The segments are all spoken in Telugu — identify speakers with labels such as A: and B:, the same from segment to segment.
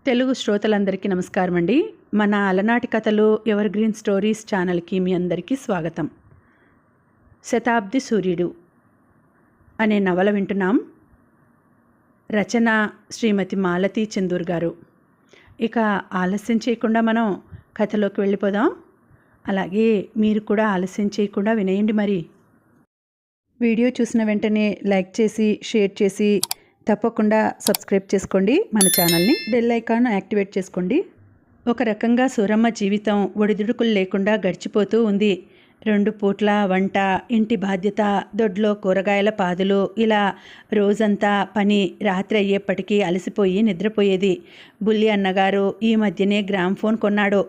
A: తెలుగు శ్రోతలందరికీ నమస్కారం అండి. మన అలనాటి కథలు ఎవర్ గ్రీన్ స్టోరీస్ ఛానల్కి మీ అందరికీ స్వాగతం. శతాబ్ది సూర్యుడు అనే నవల వింటున్నాం. రచన శ్రీమతి మాలతి చందూర్ గారు. ఇక ఆలస్యం చేయకుండా మనం కథలోకి వెళ్ళిపోదాం. అలాగే మీరు కూడా ఆలస్యం చేయకుండా వినేయండి. మరి వీడియో చూసిన వెంటనే లైక్ చేసి షేర్ చేసి తప్పకుండా సబ్స్క్రైబ్ చేసుకోండి. మన ఛానల్ని బెల్ ఐకాన్ యాక్టివేట్ చేసుకోండి. ఒక రకంగా సూరమ్మ జీవితం ఒడిదుడుకులు లేకుండా గడిచిపోతూ ఉంది. 2 పూట్ల వంట, ఇంటి బాధ్యత, దొడ్లో కూరగాయల పాదులు, ఇలా రోజంతా పని. రాత్రి అయ్యేప్పటికీ అలసిపోయి నిద్రపోయేది. బుల్లి అన్నగారు ఈ మధ్యనే గ్రామ్ఫోన్ కొన్నాడు.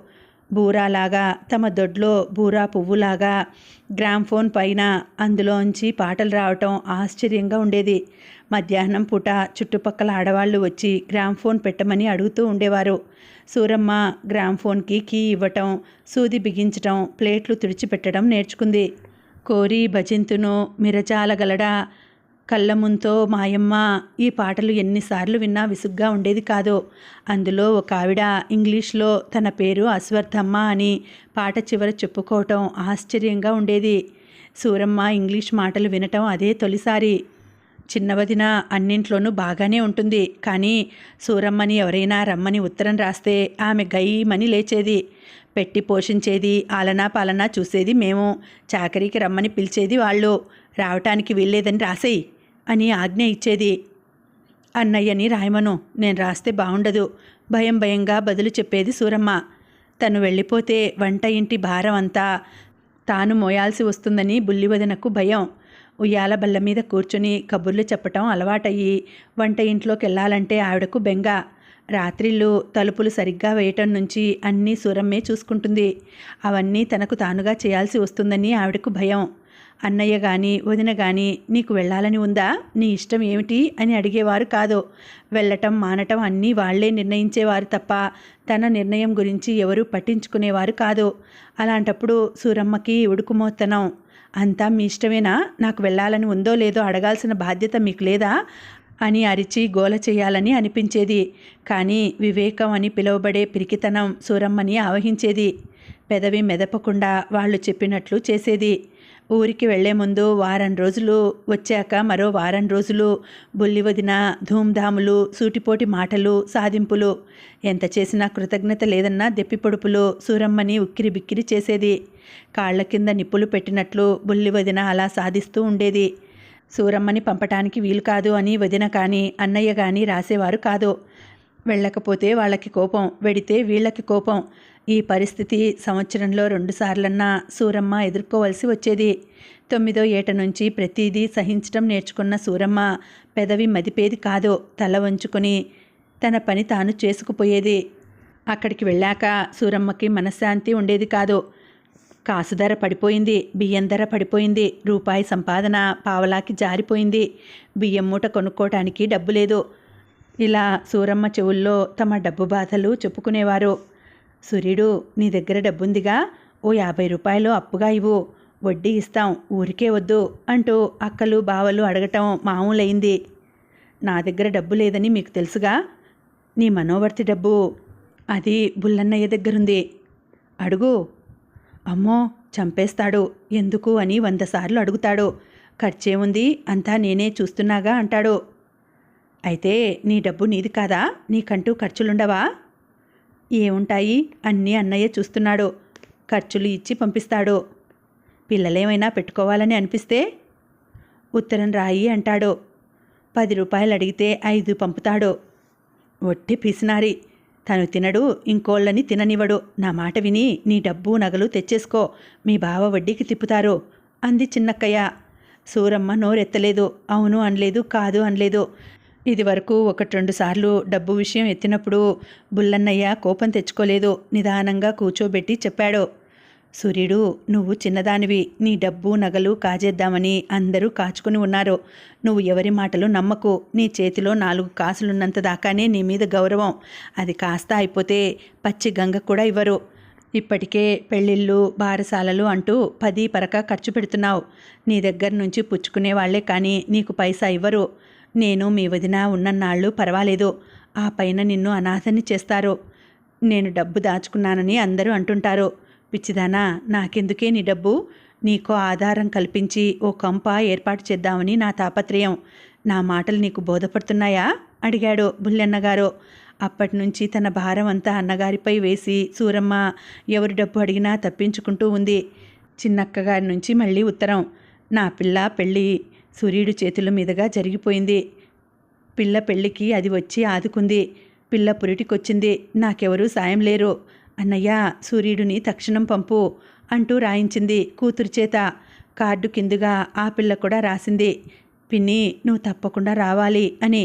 A: బూరాలాగా, తమ దొడ్లో బూరా పువ్వులాగా గ్రామ్ఫోన్ పైన అందులోంచి పాటలు రావటం ఆశ్చర్యంగా ఉండేది. మధ్యాహ్నం పూట చుట్టుపక్కల ఆడవాళ్ళు వచ్చి గ్రామ్ఫోన్ పెట్టమని అడుగుతూ ఉండేవారు. సూరమ్మ గ్రామ్ఫోన్కి కీ ఇవ్వటం, సూది బిగించటం, ప్లేట్లు తుడిచిపెట్టడం నేర్చుకుంది. కోరి భజింతును, మిరచాలగలడా, కళ్ళముంతో మాయమ్మ, ఈ పాటలు ఎన్నిసార్లు విన్నా విసుగ్గా ఉండేది కాదు. అందులో ఒక ఆవిడ ఇంగ్లీష్లో తన పేరు అశ్వర్థమ్మ అని పాట చివర చెప్పుకోవటం ఆశ్చర్యంగా ఉండేది. సూరమ్మ ఇంగ్లీష్ మాటలు వినటం అదే తొలిసారి. చిన్నవదిన అన్నింట్లోనూ బాగానే ఉంటుంది, కానీ సూరమ్మని ఎవరైనా రమ్మని ఉత్తరం రాస్తే ఆమె గయ్యమని లేచేది. పెట్టి పోషించేది, ఆలనా పాలనా చూసేది మేము, చాకరీకి రమ్మని పిలిచేది వాళ్ళు. రావటానికి వీల్లేదని రాసేయి అని ఆజ్ఞ ఇచ్చేది. అన్నయ్యని రాయమను, నేను రాస్తే బాగుండదు, భయం భయంగా బదులు చెప్పేది సూరమ్మ. తను వెళ్ళిపోతే వంట ఇంటి భారం అంతా తాను మోయాల్సి వస్తుందని బుల్లివదనకు భయం. ఉయ్యాల బల్ల మీద కూర్చుని కబుర్లు చెప్పటం అలవాటయ్యి వంట ఇంట్లోకి వెళ్ళాలంటే ఆవిడకు బెంగ. రాత్రిళ్ళు తలుపులు సరిగ్గా వేయటం నుంచి అన్నీ సూరమ్మే చూసుకుంటుంది. అవన్నీ తనకు తానుగా చేయాల్సి వస్తుందని ఆవిడకు భయం. అన్నయ్య కానీ వదిన కానీ నీకు వెళ్ళాలని ఉందా, నీ ఇష్టం ఏమిటి అని అడిగేవారు కాదు. వెళ్ళటం మానటం అన్నీ వాళ్లే నిర్ణయించేవారు తప్ప తన నిర్ణయం గురించి ఎవరూ పట్టించుకునేవారు కాదు. అలాంటప్పుడు సూరమ్మకి ఉడుకుమోత్తనం. అంతా మీ ఇష్టమేనా, నాకు వెళ్ళాలని ఉందో లేదో అడగాల్సిన బాధ్యత మీకు లేదా అని అరిచి గోల చేయాలని అనిపించేది. కానీ వివేకం అని పిలువబడే పిరికితనం సూరమ్మని ఆవహించేది. పెదవి మెదపకుండా వాళ్ళు చెప్పినట్లు చేసేది. ఊరికి వెళ్లే ముందు వారం రోజులు, వచ్చాక మరో వారం రోజులు బుల్లివదిన ధూమ్ధాములు, సూటిపోటి మాటలు, సాధింపులు. ఎంత చేసినా కృతజ్ఞత లేదన్నా దెప్పిపొడుపులు సూరమ్మని ఉక్కిరి బిక్కిరి చేసేది. కాళ్ల కింద నిప్పులు పెట్టినట్లు బుల్లివదిన అలా సాధిస్తూ ఉండేది. సూరమ్మని పంపటానికి వీలు కాదు అని వదిన కానీ అన్నయ్య కానీ రాసేవారు కాదు. వెళ్ళకపోతే వాళ్ళకి కోపం, వెడితే వీళ్ళకి కోపం. ఈ పరిస్థితి సంవత్సరంలో 2 సార్లన్నా సూరమ్మ ఎదుర్కోవలసి వచ్చేది. 9వ ఏట నుంచి ప్రతిదీ సహించటం నేర్చుకున్న సూరమ్మ పెదవి మదిపేది కాదు. తల వంచుకొని తన పని తాను చేసుకుపోయేది. అక్కడికి వెళ్ళాక సూరమ్మకి మనశ్శాంతి ఉండేది కాదు. కాసు ధర పడిపోయింది, బియ్యం ధర పడిపోయింది, రూపాయి సంపాదన పావలాకి జారిపోయింది, బియ్యం మూట కొనుక్కోవటానికి డబ్బు లేదు. ఇలా సూరమ్మ చెవుల్లో తమ డబ్బు బాధలు చెప్పుకునేవారు. సూర్యుడు, నీ దగ్గర డబ్బుందిగా, ఓ 50 రూపాయలు అప్పుగా ఇవ్వు, వడ్డీ ఇస్తాం, ఊరికే వద్దు అంటూ అక్కలు బావలు అడగటం మామూలైంది. నా దగ్గర డబ్బు లేదని మీకు తెలుసుగా, నీ మనోవర్తి డబ్బు అది బుల్లన్నయ్య దగ్గరుంది, అడుగు. అమ్మో చంపేస్తాడు, ఎందుకు అని 100 సార్లు అడుగుతాడు. ఖర్చేముంది, అంతా నేనే చూస్తున్నాగా అంటాడు. అయితే నీ డబ్బు నీది కాదా, నీకంటూ ఖర్చులుండవా? ఏముంటాయి, అన్నీ అన్నయ్య చూస్తున్నాడు, ఖర్చులు ఇచ్చి పంపిస్తాడు. పిల్లలేమైనా పెట్టుకోవాలని అనిపిస్తే ఉత్తరం రాయి అంటాడు. 10 రూపాయలు అడిగితే 5 పంపుతాడు. ఒట్టి పిసినారి, తను తినడు, ఇంకోళ్ళని తిననివ్వడు. నా మాట విని నీ డబ్బు నగలు తెచ్చేసుకో, మీ బావ వడ్డీకి తిప్పుతారు అంది చిన్నక్కయ్య. సూరమ్మ నోరెత్తలేదు, అవును అనలేదు, కాదు అనలేదు. ఇది వరకు 1-2 సార్లు డబ్బు విషయం ఎత్తినప్పుడు బుల్లన్నయ్య కోపం తెచ్చుకోలేదు. నిదానంగా కూర్చోబెట్టి చెప్పాడు. సూర్యుడు, నువ్వు చిన్నదానివి, నీ డబ్బు నగలు కాజేద్దామని అందరూ కాచుకుని ఉన్నారు. నువ్వు ఎవరి మాటలు నమ్మకు. నీ చేతిలో 4 కాసులున్నంత దాకానే నీ మీద గౌరవం. అది కాస్త అయిపోతే పచ్చి గంగ కూడా ఇవ్వరు. ఇప్పటికే పెళ్ళిళ్ళు, బారసాలలు అంటూ 10 పరక ఖర్చు పెడుతున్నావు. నీ దగ్గర నుంచి పుచ్చుకునే వాళ్లే కానీ నీకు పైసా ఇవ్వరు. నేను మీ వదిన ఉన్నన్నాళ్ళు పర్వాలేదు, ఆ పైన నిన్ను అనాథని చేస్తారు. నేను డబ్బు దాచుకున్నానని అందరూ అంటుంటారు. పిచ్చిదానా, నాకెందుకే నీ డబ్బు? నీకో ఆధారం కల్పించి ఓ కంప ఏర్పాటు చేద్దామని నా తాపత్రయం. నా మాటలు నీకు బోధపడుతున్నాయా? అడిగాడు బుల్లెన్నగారు. అప్పటినుంచి తన భారం అంతా అన్నగారిపై వేసి సూరమ్మ ఎవరి డబ్బు అడిగినా తప్పించుకుంటూ ఉంది. చిన్నక్కగారి నుంచి మళ్ళీ ఉత్తరం. నా పిల్ల పెళ్ళి సూర్యుడి చేతుల మీదుగా జరిగిపోయింది. పిల్ల పెళ్ళికి అది వచ్చి ఆదుకుంది. పిల్ల పురిటికొచ్చింది. నాకెవరూ సాయం లేరు. అన్నయ్య, సూర్యుడిని తక్షణం పంపు అంటూ రాయించింది కూతురు చేత. కార్డు కిందుగా ఆ పిల్ల కూడా రాసింది, పిన్ని నువ్వు తప్పకుండా రావాలి అని.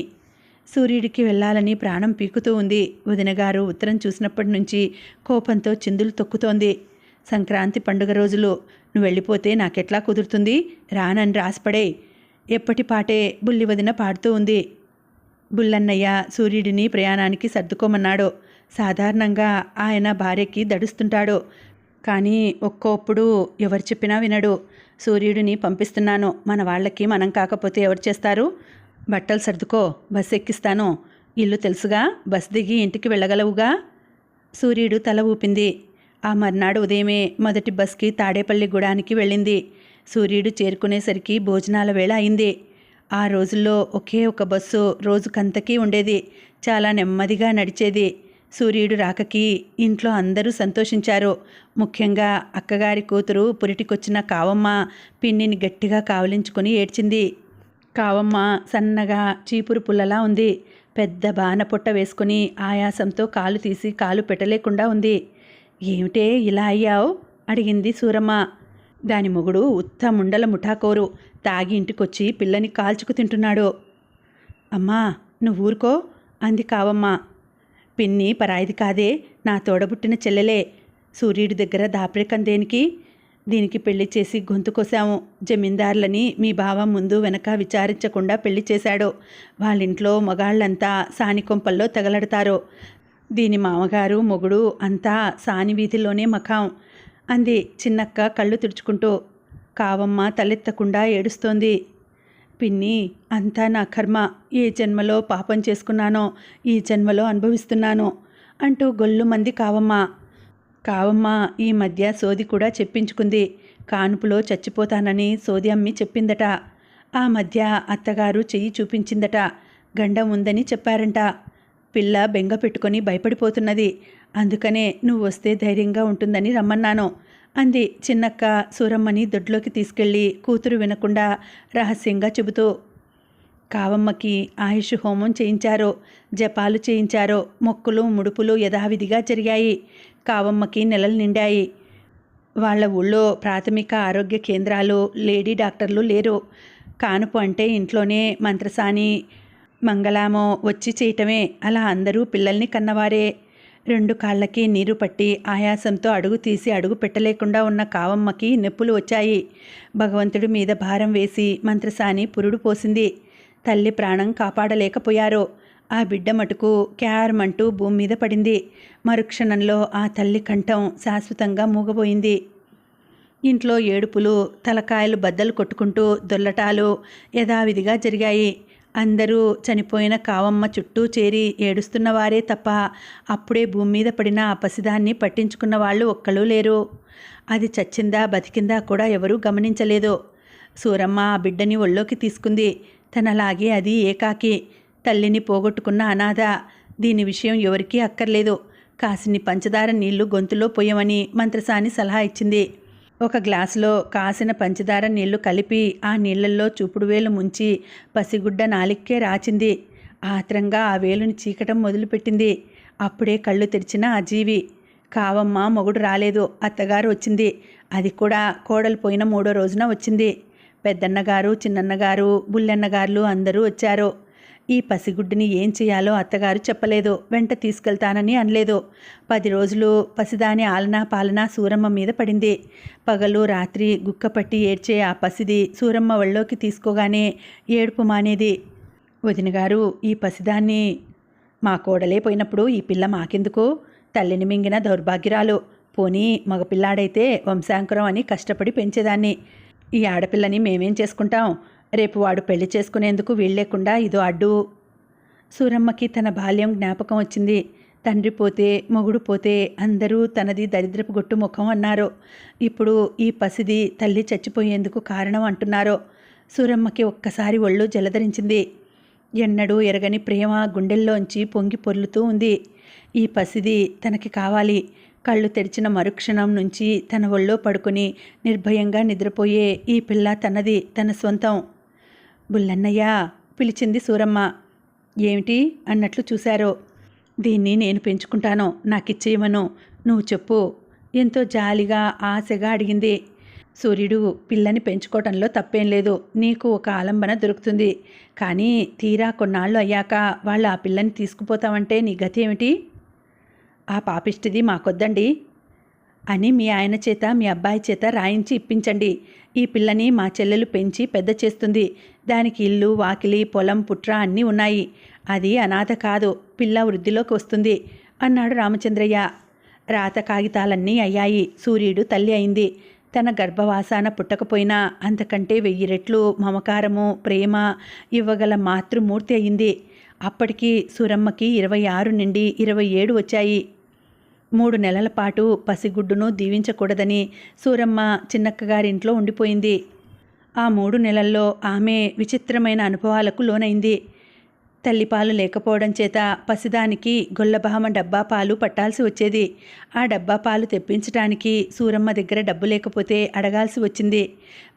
A: సూర్యుడికి వెళ్ళాలని ప్రాణం పీకుతూ ఉంది. వదినగారు ఉత్తరం చూసినప్పటి నుంచి కోపంతో చిందులు తొక్కుతోంది. సంక్రాంతి పండుగ రోజులు. నువ్వు వెళ్ళిపోతే నాకెట్లా కుదురుతుంది? రానని రాసిపడే. ఎప్పటిపాటే బుల్లి వదిన పాడుతూ ఉంది. బుల్లన్నయ్య సూర్యుడిని ప్రయాణానికి సర్దుకోమన్నాడు. సాధారణంగా ఆయన భార్యకి దడుస్తుంటాడు. కానీ ఒక్కోప్పుడు ఎవరు చెప్పినా వినడు. సూర్యుడిని పంపిస్తున్నాను, మన వాళ్ళకి మనం కాకపోతే ఎవరు చేస్తారు? బట్టలు సర్దుకో, బస్సు ఎక్కిస్తాను. ఇల్లు తెలుసుగా, బస్ దిగి ఇంటికి వెళ్ళగలవుగా. సూర్యుడు తల ఊపింది. ఆ మర్నాడు ఉదయమే మొదటి బస్కి తాడేపల్లి గూడానికి వెళ్ళింది. సూర్యుడు చేరుకునేసరికి భోజనాల వేళ అయింది. ఆ రోజుల్లో ఒకే ఒక బస్సు రోజుకంతకీ ఉండేది. చాలా నెమ్మదిగా నడిచేది. సూర్యుడు రాకకి ఇంట్లో అందరూ సంతోషించారు. ముఖ్యంగా అక్కగారి కూతురు పురిటికొచ్చిన కావమ్మ పిన్నిని గట్టిగా కావలించుకొని ఏడ్చింది. కావమ్మ సన్నగా చీపురు పుల్లలా ఉంది. పెద్ద బాణపొట్ట వేసుకుని ఆయాసంతో కాలు తీసి కాలు పెట్టలేకుండా ఉంది. ఏమిటే ఇలా అయ్యావు? అడిగింది సూరమ్మ. దాని మొగుడు ఉత్త ముండల ముఠాకోరు. తాగి ఇంటికొచ్చి పిల్లని కాల్చుకు తింటున్నాడు. అమ్మా నువ్వు ఊరుకో అంది కావమ్మ. పిన్ని పరాయిది కాదే, నా తోడబుట్టిన చెల్లెలే. సూర్యుడి దగ్గర దాపరికం దేనికి? దీనికి పెళ్లి చేసి గొంతు కోసాము. జమీందారులని మీ బావ ముందు వెనక విచారించకుండా పెళ్లి చేశాడు. వాళ్ళింట్లో మగాళ్ళంతా సానికొంపల్లో తగలడతారు. దీని మామగారు మొగుడు అంతా సాని వీధిలోనే మకాం అంది చిన్నక్క కళ్ళు తుడుచుకుంటూ. కావమ్మ తలెత్తకుండా ఏడుస్తోంది. పిన్ని, అంతా నా కర్మ. ఏ జన్మలో పాపం చేసుకున్నానో ఈ జన్మలో అనుభవిస్తున్నాను అంటూ గొల్లుమంది కావమ్మ. కావమ్మ ఈ మధ్య సోది కూడా చెప్పించుకుంది. కానుపులో చచ్చిపోతానని సోది అమ్మి చెప్పిందట. ఆ మధ్య అత్తగారు చెయ్యి చూపించిందట. గండం ఉందని చెప్పారంట. పిల్ల బెంగ పెట్టుకొని భయపడిపోతున్నది. అందుకనే నువ్వు వస్తే ధైర్యంగా ఉంటుందని రమ్మన్నాను అంది చిన్నక్క సూరమ్మని దొడ్లోకి తీసుకెళ్ళి కూతురు వినకుండా రహస్యంగా చెబుతూ. కావమ్మకి ఆయుష్ హోమం చేయించారు. జపాలు చేయించారు. మొక్కులు ముడుపులు యథావిధిగా జరిగాయి. కావమ్మకి నెలలు నిండాయి. వాళ్ళ ఊళ్ళో ప్రాథమిక ఆరోగ్య కేంద్రాలు, లేడీ డాక్టర్లు లేరు. కానుపు అంటే ఇంట్లోనే మంత్రసాని మంగళామో వచ్చి చేయటమే. అలా అందరూ పిల్లల్ని కన్నవారే. 2 కాళ్ళకి నీరు పట్టి ఆయాసంతో అడుగు తీసి అడుగు పెట్టలేకుండా ఉన్న కావమ్మకి నొప్పులు వచ్చాయి. భగవంతుడి మీద భారం వేసి మంత్రసాని పురుడు పోసింది. తల్లి ప్రాణం కాపాడలేకపోయారు. ఆ బిడ్డ మటుకు క్యారమంటూ భూమి మీద పడింది. మరుక్షణంలో ఆ తల్లి కంఠం శాశ్వతంగా మూగబోయింది. ఇంట్లో ఏడుపులు, తలకాయలు బద్దలు కొట్టుకుంటూ దొల్లటాలు యథావిధిగా జరిగాయి. అందరూ చనిపోయిన కావమ్మ చుట్టూ చేరి ఏడుస్తున్నవారే తప్ప అప్పుడే భూమి మీద పడిన ఆ పసిదాన్ని పట్టించుకున్న వాళ్ళు ఒక్కళ్ళూ లేరు. అది చచ్చిందా బతికిందా కూడా ఎవరూ గమనించలేదు. సూరమ్మ ఆ బిడ్డని ఒళ్ళోకి తీసుకుంది. తనలాగే అది ఏకాకి, తల్లిని పోగొట్టుకున్న అనాథ. దీని విషయం ఎవరికీ అక్కర్లేదు. కాసిని పంచదార నీళ్లు గొంతులో పొయ్యమని మంత్రసాని సలహా ఇచ్చింది. ఒక గ్లాసులో కాసిన పంచదార నీళ్లు కలిపి ఆ నీళ్లల్లో చూపుడు వేలు ముంచి పసిగుడ్డ నాలిక్కే రాచింది. ఆత్రంగా ఆ వేలుని చీకటం మొదలుపెట్టింది. అప్పుడే కళ్ళు తెరిచిన ఆ జీవి. కావమ్మ మొగుడు రాలేదు. అత్తగారు వచ్చింది. అది కూడా కోడలు పోయిన 3వ రోజున వచ్చింది. పెద్దన్నగారు, చిన్నన్నగారు, బుల్లన్నగారులు అందరూ వచ్చారు. ఈ పసిగుడ్డిని ఏం చేయాలో అత్తగారు చెప్పలేదు. వెంట తీసుకెళ్తానని అనలేదు. 10 రోజులు పసిదాని ఆలనా పాలనా సూరమ్మ మీద పడింది. పగలు రాత్రి గుక్కపట్టి ఏడ్చే ఆ పసిది సూరమ్మ ఒళ్ళోకి తీసుకోగానే ఏడుపు మానేది. వదినగారు, ఈ పసిదాన్ని మా కోడలే పోయినప్పుడు ఈ పిల్ల మాకెందుకు? తల్లిని మింగిన దౌర్భాగ్యురాలు. పోనీ మగపిల్లాడైతే వంశాంకురం అని కష్టపడి పెంచేదాన్ని. ఈ ఆడపిల్లని మేమేం చేసుకుంటాం? రేపు వాడు పెళ్లి చేసుకునేందుకు వీల్లేకుండా ఇదో అడ్డు. సూరమ్మకి తన బాల్యం జ్ఞాపకం వచ్చింది. తండ్రి పోతే, మొగుడు పోతే అందరూ తనది దరిద్రపు గొట్టు ముఖం అన్నారు. ఇప్పుడు ఈ పసిది తల్లి చచ్చిపోయేందుకు కారణం అంటున్నారు. సూరమ్మకి ఒక్కసారి ఒళ్ళు జలధరించింది. ఎన్నడూ ఎరగని ప్రేమ గుండెల్లోంచి పొంగి పొర్లుతూ ఉంది. ఈ పసిది తనకి కావాలి. కళ్ళు తెరిచిన మరుక్షణం నుంచి తన ఒళ్ళో పడుకుని నిర్భయంగా నిద్రపోయే ఈ పిల్ల తనది, తన సొంతం. బుల్లన్నయ్య పిలిచింది సూరమ్మ. ఏమిటి అన్నట్లు చూశారు. దీన్ని నేను పెంచుకుంటాను, నాకిచ్చేయమను, నువ్వు చెప్పు, ఎంతో జాలిగా ఆశగా అడిగింది. సూర్యుడు, పిల్లని పెంచుకోవటంలో తప్పేం లేదు, నీకు ఒక ఆలంబన దొరుకుతుంది. కానీ తీరా కొన్నాళ్ళు అయ్యాక వాళ్ళు ఆ పిల్లని తీసుకుపోతామంటే నీ గతి ఏమిటి? ఆ పాపిష్టిది మాకొద్దండి అని మీ ఆయన చేత, మీ అబ్బాయి చేత రాయించి ఇప్పించండి. ఈ పిల్లని మా చెల్లెలు పెంచి పెద్ద చేస్తుంది. దానికి ఇల్లు, వాకిలి, పొలం, పుట్ర అన్నీ ఉన్నాయి. అది అనాథ కాదు, పిల్ల వృద్ధిలోకి వస్తుంది అన్నాడు రామచంద్రయ్య. రాత కాగితాలన్నీ అయ్యాయి. సూర్యుడు తల్లి అయింది. తన గర్భవాసాన పుట్టకపోయినా అంతకంటే 1000 రెట్లు మమకారము, ప్రేమ ఇవ్వగల మాతృమూర్తి అయింది. అప్పటికి సూరమ్మకి 26 నుండి 27 వచ్చాయి. 3 నెలల పాటు పసిగుడ్డును దీవించకూడదని సూరమ్మ చిన్నక్కగారింట్లో ఉండిపోయింది. ఆ 3 నెలల్లో ఆమె విచిత్రమైన అనుభవాలకు లోనైంది. తల్లిపాలు లేకపోవడం చేత పసిదానికి గొల్లభామ డబ్బా పాలు పట్టాల్సి వచ్చేది. ఆ డబ్బా పాలు తెప్పించడానికి సూరమ్మ దగ్గర డబ్బు లేకపోతే అడగాల్సి వచ్చింది.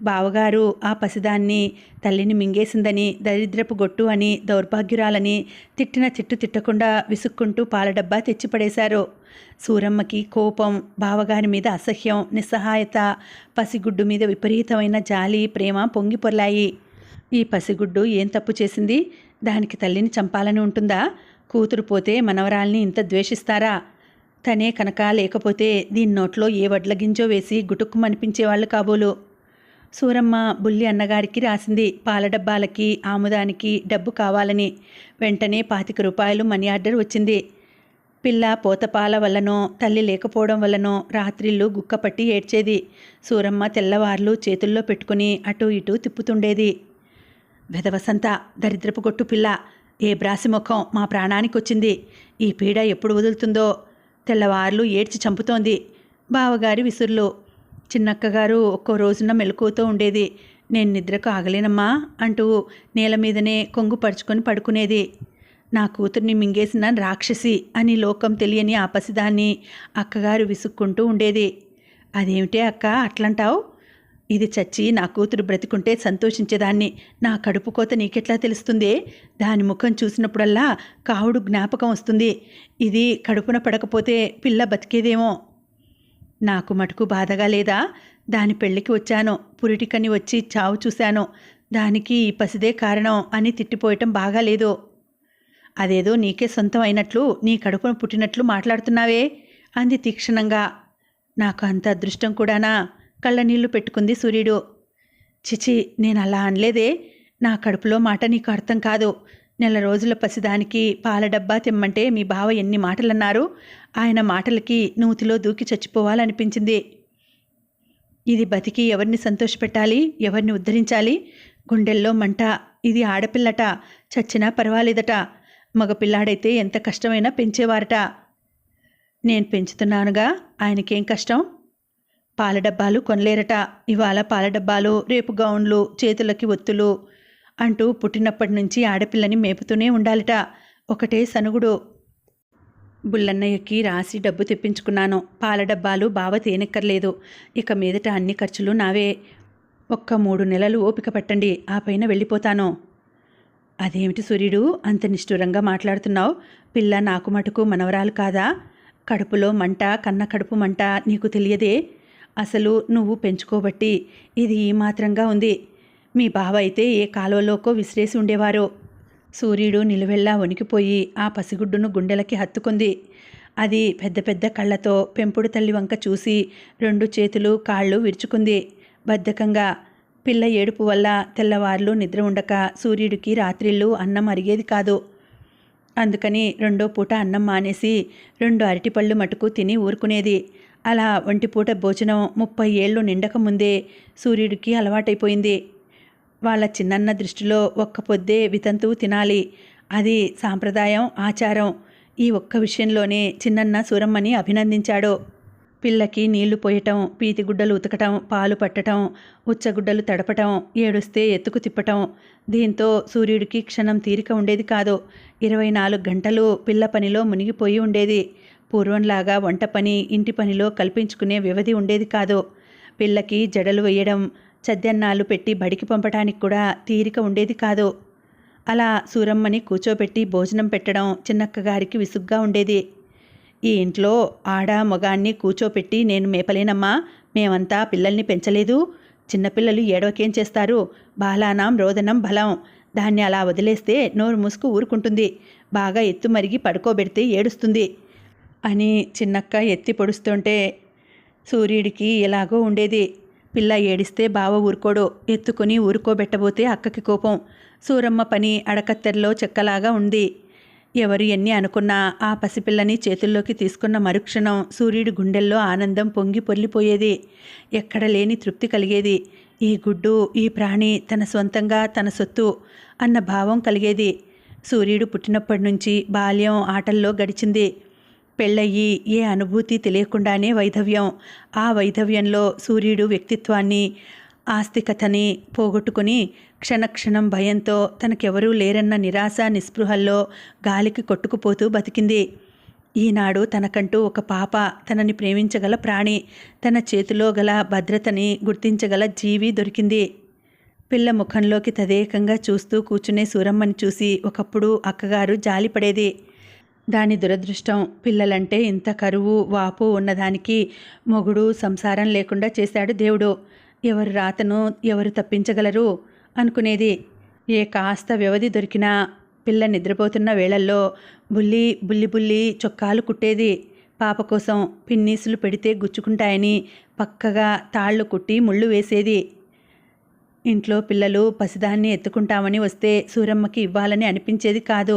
A: బావగారు ఆ పసిదాన్ని తల్లిని మింగేసిందని, దరిద్రపు గొట్టు అని, దౌర్భాగ్యురాలని తిట్టిన తిట్టకుండా విసుక్కుంటూ పాల డబ్బా తెచ్చిపడేశారు. సూరమ్మకి కోపం, బావగారి మీద అసహ్యం, నిస్సహాయత, పసిగుడ్డు మీద విపరీతమైన జాలి, ప్రేమ పొంగి పొర్లాయి. ఈ పసిగుడ్డు ఏం తప్పు చేసింది? దానికి తల్లిని చంపాలని ఉంటుందా? కూతురు పోతే మనవరాల్ని ఇంత ద్వేషిస్తారా? తనే కనుక లేకపోతే దీని నోట్లో ఏ వడ్ల గింజో వేసి గుటుక్కుమనిపించేవాళ్ళు కాబోలు. సూరమ్మ బుల్లి అన్నగారికి రాసింది పాల డబ్బాలకి, ఆముదానికి డబ్బు కావాలని. వెంటనే 25 రూపాయలు మనీ ఆర్డర్ వచ్చింది. పిల్ల పోతపాల వల్లనో, తల్లి లేకపోవడం వల్లనో రాత్రిళ్ళు గుక్కపట్టి ఏడ్చేది. సూరమ్మ తెల్లవార్లు చేతుల్లో పెట్టుకుని అటూ ఇటూ తిప్పుతుండేది. వెధవసంత, దరిద్రపు గొట్టు పిల్ల, ఏ బ్రాసి ముఖం మా ప్రాణానికి వచ్చింది. ఈ పీడ ఎప్పుడు వదులుతుందో. తెల్లవార్లు ఏడ్చి చంపుతోంది. బావగారి విసుర్లు. చిన్నక్కగారు ఒక్కో రోజున మెలకువతో ఉండేది. నేను నిద్రకు ఆగలేనమ్మా అంటూ నేల మీదనే కొంగు పరుచుకొని పడుకునేది. నా కూతుర్ని మింగేసిన రాక్షసి అని లోకం తెలియని ఆ పసిదాన్ని అక్కగారు విసుక్కుంటూ ఉండేది. అదేమిటే అక్క అట్లంటావు? ఇది చచ్చి నా కూతురు బ్రతికుంటే సంతోషించేదాన్ని. నా కడుపు కోత నీకెట్లా తెలుస్తుందే? దాని ముఖం చూసినప్పుడల్లా కావుడు జ్ఞాపకం వస్తుంది. ఇది కడుపున పడకపోతే పిల్ల బతికేదేమో. నాకు మటుకు బాధగా లేదా? దాని పెళ్ళికి వచ్చాను, పురిటికని వచ్చి చావు చూశాను. దానికి ఈ పసిదే కారణం అని తిట్టిపోయటం బాగాలేదు. అదేదో నీకే సొంతం అయినట్లు, నీ కడుపున పుట్టినట్లు మాట్లాడుతున్నావే అంది తీక్షణంగా. నాకు అంత అదృష్టం కూడానా? కళ్ళనీళ్లు పెట్టుకుంది సూర్యుడు. చిచి, నేను అలా అనలేదే. నా కడుపులో మాట నీకు అర్థం కాదు. 4 రోజుల పసిదానికి పాల డబ్బా తెమ్మంటే మీ బావ ఎన్ని మాటలన్నారు. ఆయన మాటలకి నూతిలో దూకి చచ్చిపోవాలనిపించింది. ఇది బతికి ఎవరిని సంతోషపెట్టాలి, ఎవరిని ఉద్ధరించాలి? గుండెల్లో మంట. ఇది ఆడపిల్లట, చచ్చినా పర్వాలేదట. మగపిల్లాడైతే ఎంత కష్టమైనా పెంచేవారట. నేను పెంచుతున్నానుగా, ఆయనకేం కష్టం? పాల డబ్బాలు కొనలేరట. ఇవాళ పాల డబ్బాలు, రేపు గౌన్లు, చేతులకి ఒత్తులు అంటూ పుట్టినప్పటి నుంచి ఆడపిల్లని మేపుతూనే ఉండాలట. ఒకటే సనుగుడు. బుల్లన్నయ్యకి రాసి డబ్బు తెప్పించుకున్నాను. పాల డబ్బాలు బావ తేనెక్కర్లేదు. ఇక మీదట అన్ని ఖర్చులు నావే. ఒక్క 3 నెలలు ఓపిక పట్టండి, ఆ పైన వెళ్ళిపోతాను. అదేమిటి సూర్యుడు అంత నిష్ఠూరంగా మాట్లాడుతున్నావు? పిల్ల నాకు మటుకు మనవరాలు కాదా? కడుపులో మంట, కన్న కడుపు మంట నీకు తెలియదే? అసలు నువ్వు పెంచుకోబట్టి ఇది ఈ మాత్రంగా ఉంది. మీ బావ అయితే ఏ కాలువలోకో విసిరేసి ఉండేవారు. సూర్యుడు నిలువెల్లా వణికిపోయి ఆ పసిగుడ్డును గుండెలకి హత్తుకుంది. అది పెద్ద పెద్ద కళ్ళతో పెంపుడు తల్లి వంక చూసి 2 చేతులు కాళ్ళు విరుచుకుంది బద్ధకంగా. పిల్ల ఏడుపు వల్ల తెల్లవార్లు నిద్ర ఉండక సూర్యుడికి రాత్రిళ్ళు అన్నం అరిగేది కాదు. అందుకని 2వ పూట అన్నం మానేసి 2 అరటిపళ్ళు మటుకు తిని ఊరుకునేది. అలా ఒంటిపూట భోజనం 30 ఏళ్ళు నిండక ముందే సూర్యుడికి అలవాటైపోయింది. వాళ్ళ చిన్నన్న దృష్టిలో ఒక్క పొద్దే వితంతువు తినాలి. అది సాంప్రదాయం, ఆచారం. ఈ ఒక్క విషయంలోనే చిన్నన్న సూరమ్మని అభినందించాడు. పిల్లకి నీళ్లు పోయటం, పీతిగుడ్డలు ఉతకటం, పాలు పట్టటం, ఉచ్చగుడ్డలు తడపటం, ఏడుస్తే ఎత్తుకు తిప్పటం. దీంతో సూర్యుడికి క్షణం తీరిక ఉండేది కాదు. 24 గంటలు పిల్ల పనిలో మునిగిపోయి ఉండేది. పూర్వంలాగా వంట పని, ఇంటి పనిలో కల్పించుకునే వ్యవధి ఉండేది కాదు. పిల్లకి జడలు వేయడం, చద్దన్నాలు పెట్టి బడికి పంపటానికి కూడా తీరిక ఉండేది కాదు. అలా సూరమ్మని కూర్చోబెట్టి భోజనం పెట్టడం చిన్నక్కగారికి విసుగ్గా ఉండేది. ఈ ఇంట్లో ఆడ మగాన్ని కూర్చోపెట్టి నేను మేపలేనమ్మా, మేమంతా పిల్లల్ని పెంచలేదు. చిన్నపిల్లలు ఏడవకేం చేస్తారు? బాలానాం రోదనం బలం. దాన్ని అలా వదిలేస్తే నోరు మూసుకు ఊరుకుంటుంది. బాగా ఎత్తు మరిగి పడుకోబెడితే ఏడుస్తుంది అని చిన్నక్క ఎత్తి పొడుస్తుంటే సూర్యుడికి ఎలాగో ఉండేది. పిల్ల ఏడిస్తే బావ ఊరుకోడు. ఎత్తుకుని ఊరుకోబెట్టబోతే అక్కకి కోపం. సూరమ్మ పని అడకత్తెరలో చెక్కలాగా ఉంది. ఎవరు ఎన్ని అనుకున్నా ఆ పసిపిల్లని చేతుల్లోకి తీసుకున్న మరుక్షణం సూర్యుడి గుండెల్లో ఆనందం పొంగి పొర్లిపోయేది. ఎక్కడ లేని తృప్తి కలిగేది. ఈ గుడ్డు, ఈ ప్రాణి తన సొంతంగా, తన సొత్తు అన్న భావం కలిగేది. సూర్యుడు పుట్టినప్పటి నుంచి బాల్యం ఆటల్లో గడిచింది. పెళ్ళయ్యి ఏ అనుభూతి తెలియకుండానే వైధవ్యం. ఆ వైధవ్యంలో సూర్యుడు వ్యక్తిత్వాన్ని, ఆస్తికతని పోగొట్టుకుని క్షణక్షణం భయంతో తనకెవరూ లేరన్న నిరాశ నిస్పృహల్లో గాలికి కొట్టుకుపోతూ బతికింది. ఈనాడు తనకంటూ ఒక పాప, తనని ప్రేమించగల ప్రాణి, తన చేతిలో గల భద్రతని గుర్తించగల జీవి దొరికింది. పిల్ల ముఖంలోకి తదేకంగా చూస్తూ కూర్చునే సూరమ్మని చూసి ఒకప్పుడు అక్కగారు జాలిపడేది. దాని దురదృష్టం, పిల్లలంటే ఇంత కరువు వాపు ఉన్నదానికి మొగుడు సంసారం లేకుండా చేశాడు దేవుడు. ఎవరు రాతను ఎవరు తప్పించగలరు అనుకునేది. ఏ కాస్త వ్యవధి దొరికినా పిల్ల నిద్రపోతున్న వేళల్లో బుల్లి చొక్కాలు కుట్టేది. పాప కోసం పిన్నీసులు పెడితే గుచ్చుకుంటాయని పక్కగా తాళ్ళు కుట్టి ముళ్ళు వేసేది. ఇంట్లో పిల్లలు పసిదాన్ని ఎత్తుకుంటామని వస్తే సూరమ్మకి ఇవ్వాలని అనిపించేది కాదు.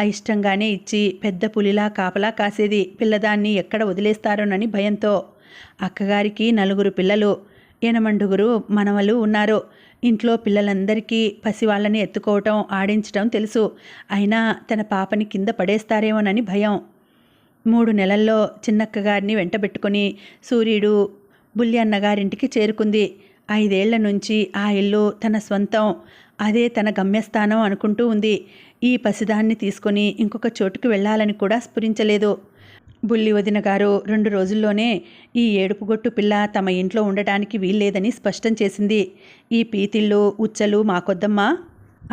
A: అయిష్టంగానే ఇచ్చి పెద్ద పులిలా కాపలా కాసేది. పిల్లదాన్ని ఎక్కడ వదిలేస్తారోనని భయంతో. అక్కగారికి 4 పిల్లలు, 8 మనవలు ఉన్నారు. ఇంట్లో పిల్లలందరికీ పసివాళ్ళని ఎత్తుకోవటం, ఆడించటం తెలుసు. అయినా తన పాపని కింద పడేస్తారేమోనని భయం. 3 నెలల్లో చిన్నక్కగారిని వెంటబెట్టుకుని సూర్యుడు బుల్లి అన్నగారింటికి చేరుకుంది. 5 ఏళ్ల నుంచి ఆ ఇల్లు తన స్వంతం, అదే తన గమ్యస్థానం అనుకుంటూ ఉంది. ఈ పసిదాన్ని తీసుకొని ఇంకొక చోటుకు వెళ్ళాలని కూడా స్ఫురించలేదు. బుల్లి వదిన గారు 2 రోజుల్లోనే ఈ ఏడుపుగొట్టు పిల్ల తమ ఇంట్లో ఉండటానికి వీల్లేదని స్పష్టం చేసింది. ఈ పీతిళ్ళు, ఉచ్చలు మాకొద్దమ్మా.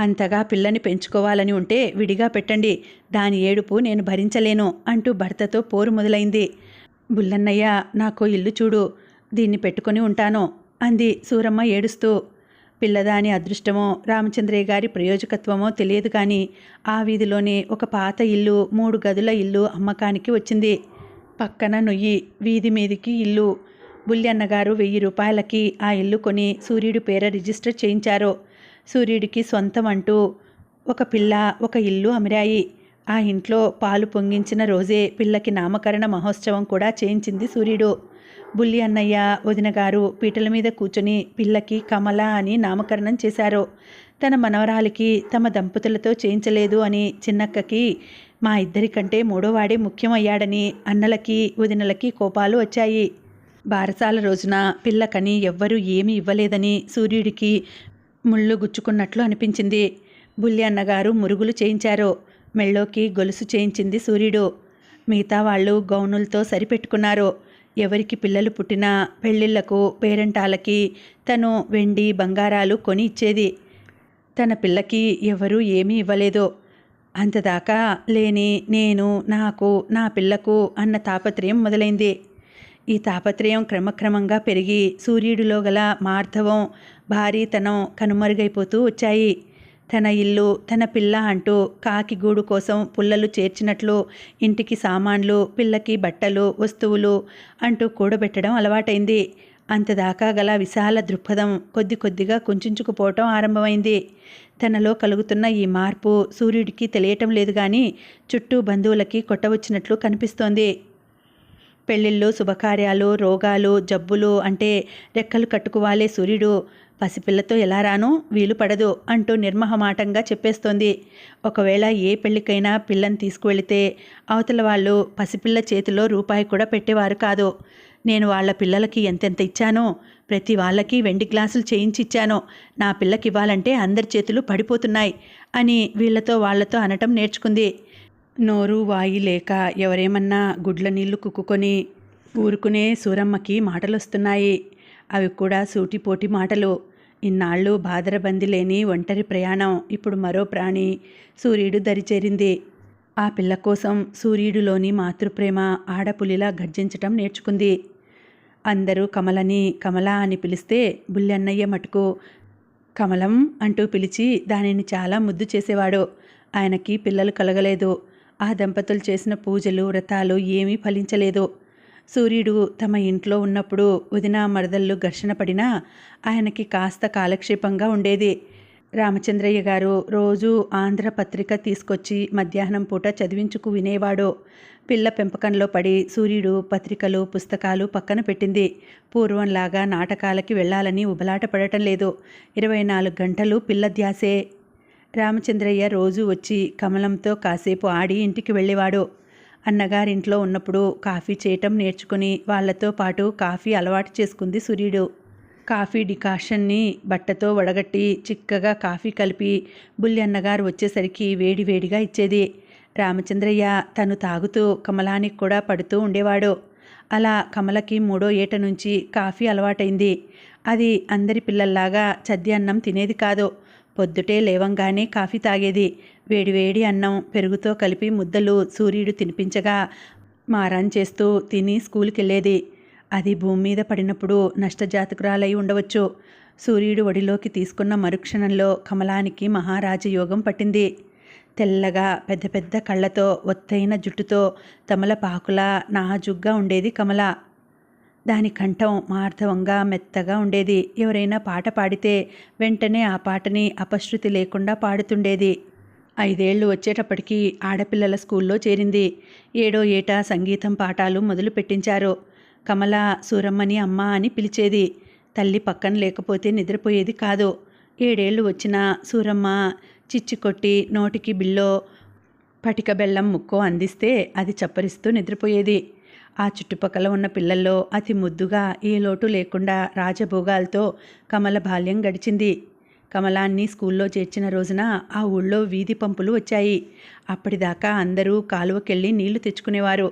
A: అంతగా పిల్లని పెంచుకోవాలని ఉంటే విడిగా పెట్టండి. దాని ఏడుపు నేను భరించలేను అంటూ భర్తతో పోరు మొదలైంది. బుల్లన్నయ్య, నాకో ఇల్లు చూడు, దీన్ని పెట్టుకొని ఉంటాను అంది సూరమ్మ ఏడుస్తూ. పిల్లదాని అదృష్టమో రామచంద్రయ్య గారి ప్రయోజకత్వమో తెలియదు కానీ ఆ వీధిలోనే ఒక పాత ఇల్లు, 3 గదుల ఇల్లు అమ్మకానికి వచ్చింది. పక్కన నొయ్యి, వీధి మీదికి ఇల్లు. బుల్లి అన్నగారు 1000 రూపాయలకి ఆ ఇల్లు కొని సూర్యుడి పేర రిజిస్టర్ చేయించారు. సూర్యుడికి సొంతం అంటూ ఒక పిల్ల, ఒక ఇల్లు అమిరాయి. ఆ ఇంట్లో పాలు పొంగించిన రోజే పిల్లకి నామకరణ మహోత్సవం కూడా చేయించింది సూర్యుడు. బుల్లి అన్నయ్య, వదినగారు పీటల మీద కూర్చొని పిల్లకి కమల అని నామకరణం చేశారు. తన మనవరాలికి తమ దంపతులతో చేయించలేదు అని చిన్నక్కకి మా ఇద్దరికంటే 3వవాడే ముఖ్యమయ్యాడని అన్నలకి వదినలకి కోపాలు వచ్చాయి. బారసాల రోజున పిల్లకని ఎవ్వరూ ఏమీ ఇవ్వలేదని సూర్యుడికి ముళ్ళు గుచ్చుకున్నట్లు అనిపించింది. బుల్లి అన్నగారు మురుగులు చేయించారు. మెళ్ళోకి గొలుసు చేయించింది సూర్యుడు. మిగతా వాళ్ళు గౌనులతో సరిపెట్టుకున్నారు. ఎవరికి పిల్లలు పుట్టినా పెళ్ళిళ్లకు, పేరంటాలకి తను వెండి బంగారాలు కొని ఇచ్చేది. తన పిల్లకి ఎవరూ ఏమీ ఇవ్వలేదు. అంతదాకా లేని నేను, నాకు, నా పిల్లకు అన్న తాపత్రయం మొదలైంది. ఈ తాపత్రయం క్రమక్రమంగా పెరిగి సూర్యుడిలో గల మార్ధవం, భారీతనం కనుమరుగైపోతూ వచ్చాయి. తన ఇల్లు, తన పిల్ల అంటూ కాకి గూడు కోసం పుల్లలు చేర్చినట్లు ఇంటికి సామాన్లు, పిల్లకి బట్టలు, వస్తువులు అంటూ కూడబెట్టడం అలవాటైంది. అంతదాకా గల విశాల దృక్పథం కొద్ది కొద్దిగా కుంచుకుపోవటం ఆరంభమైంది. తనలో కలుగుతున్న ఈ మార్పు సూర్యుడికి తెలియటం లేదు కానీ చుట్టూ బంధువులకి కొట్టవచ్చినట్లు కనిపిస్తోంది. పెళ్ళిళ్ళు, శుభకార్యాలు, రోగాలు, జబ్బులు అంటే రెక్కలు కట్టుకువాలే సూర్యుడు పసిపిల్లతో ఎలా రాను, వీలు పడదు అంటూ నిర్మహమాటంగా చెప్పేస్తోంది. ఒకవేళ ఏ పెళ్ళికైనా పిల్లని తీసుకువెళితే అవతల వాళ్ళు పసిపిల్ల చేతిలో రూపాయి కూడా పెట్టేవారు కాదు. నేను వాళ్ళ పిల్లలకి ఎంతెంత ఇచ్చానో, ప్రతి వాళ్ళకి వెండి గ్లాసులు చేయించిచ్చానో, నా పిల్లకి ఇవ్వాలంటే అందరి చేతులు పడిపోతున్నాయి అని వీళ్లతో వాళ్లతో అనటం నేర్చుకుంది. నోరు వాయి లేక ఎవరేమన్నా గుడ్ల నీళ్లు కుక్కుకొని ఊరుకునే సూరమ్మకి మాటలొస్తున్నాయి. అవి కూడా సూటిపోటి మాటలు. ఇన్నాళ్ళు బాదరబంది లేని ఒంటరి ప్రయాణం ఇప్పుడు మరో ప్రాణి సూర్యుడు దరిచేరింది. ఆ పిల్ల కోసం సూర్యుడిలోని మాతృప్రేమ ఆడపులిలా గర్జించటం నేర్చుకుంది. అందరూ కమలని కమలా అని పిలిస్తే బుల్లన్నయ్య మటుకు కమలం అంటూ పిలిచి దానిని చాలా ముద్దు చేసేవాడు. ఆయనకి పిల్లలు కలగలేదు. ఆ దంపతులు చేసిన పూజలు, వ్రతాలు ఏమీ ఫలించలేదు. సూర్యుడు తమ ఇంట్లో ఉన్నప్పుడు వదిన మరదళ్ళు ఘర్షణ పడినా ఆయనకి కాస్త కాలక్షేపంగా ఉండేది. రామచంద్రయ్య గారు రోజూ ఆంధ్రపత్రిక తీసుకొచ్చి మధ్యాహ్నం పూట చదివించుకు వినేవాడు. పిల్ల పెంపకంలో పడి సూర్యుడు పత్రికలు, పుస్తకాలు పక్కన పెట్టింది. పూర్వంలాగా నాటకాలకి వెళ్ళాలని ఉబలాట పడటం లేదు. 24 గంటలు పిల్ల ధ్యాసే. రామచంద్రయ్య రోజు వచ్చి కమలంతో కాసేపు ఆడి ఇంటికి వెళ్ళేవాడు. అన్నగారింట్లో ఉన్నప్పుడు కాఫీ చేయటం నేర్చుకుని వాళ్లతో పాటు కాఫీ అలవాటు చేసుకుంది సూర్యుడు. కాఫీ డికాషన్ని బట్టతో వడగట్టి చిక్కగా కాఫీ కలిపి బుల్లి అన్నగారు వచ్చేసరికి వేడివేడిగా ఇచ్చేది. రామచంద్రయ్య తను తాగుతూ కమలానికి కూడా పడుతూ ఉండేవాడు. అలా కమలకి 3వ ఏట నుంచి కాఫీ అలవాటైంది. అది అందరి పిల్లల్లాగా చద్ది అన్నం తినేది కాదు. పొద్దుటే లేవంగానే కాఫీ తాగేది. వేడివేడి అన్నం పెరుగుతో కలిపి ముద్దలు సూర్యుడు తినిపించగా మారాన్ చేస్తూ తిని స్కూల్కి వెళ్ళేది. అది భూమి మీద పడినప్పుడు నష్టజాతకురాలై ఉండవచ్చు. సూర్యుడు ఒడిలోకి తీసుకున్న మరుక్షణంలో కమలానికి మహారాజయోగం పట్టింది. తెల్లగా పెద్ద పెద్ద కళ్ళతో ఒత్తైన జుట్టుతో తమలపాకులా నాజుగ్గా ఉండేది కమల. దాని కంఠం మార్ధవంగా మెత్తగా ఉండేది. ఎవరైనా పాట పాడితే వెంటనే ఆ పాటని అపశృతి లేకుండా పాడుతుండేది. 5 ఏళ్ళు వచ్చేటప్పటికి ఆడపిల్లల స్కూల్లో చేరింది. 7వ ఏట సంగీతం పాఠాలు మొదలు పెట్టించారు. కమల సూరమ్మని అమ్మ అని పిలిచేది. తల్లి పక్కన లేకపోతే నిద్రపోయేది కాదు. 7 ఏళ్ళు వచ్చినా సూరమ్మ చిచ్చి కొట్టి నోటికి బిల్లో పటిక బెల్లం ముక్కో అందిస్తే అది చప్పరిస్తూ నిద్రపోయేది. ఆ చుట్టుపక్కల ఉన్న పిల్లల్లో అతి ముద్దుగా ఏ లోటు లేకుండా రాజభోగాలతో కమల బాల్యం గడిచింది. కమలాన్ని స్కూల్లో చేర్చిన రోజున ఆ ఊళ్ళో వీధి పంపులు వచ్చాయి. అప్పటిదాకా అందరూ కాలువకెళ్ళి నీళ్లు తెచ్చుకునేవారు.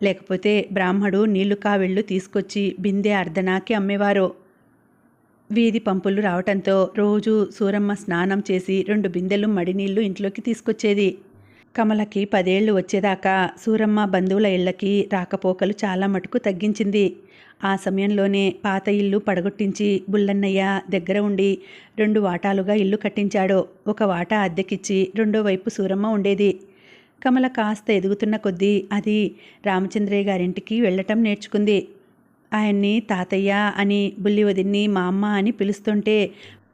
A: లేకపోతే బ్రాహ్మడు నీళ్లు కావిళ్ళు తీసుకొచ్చి బిందె అర్ధనాకి అమ్మేవారు. వీధి పంపులు రావటంతో రోజు సూరమ్మ స్నానం చేసి 2 బిందెలు మడినీళ్లు ఇంట్లోకి తీసుకొచ్చేది. కమలకి 10 ఏళ్ళు వచ్చేదాకా సూరమ్మ బంధువుల ఇళ్లకి రాకపోకలు చాలా మటుకు తగ్గించింది. ఆ సమయంలోనే పాత ఇల్లు పడగొట్టించి బుల్లన్నయ్య దగ్గర ఉండి 2 వాటాలుగా ఇల్లు కట్టించాడు. ఒక వాటా అద్దెకిచ్చి రెండో వైపు సూరమ్మ ఉండేది. కమల కాస్త ఎదుగుతున్న కొద్దీ అది రామచంద్రయ్య గారింటికి వెళ్ళటం నేర్చుకుంది. ఆయన్ని తాతయ్య అని, బుల్లి వదిన్ని మా అమ్మ అని పిలుస్తుంటే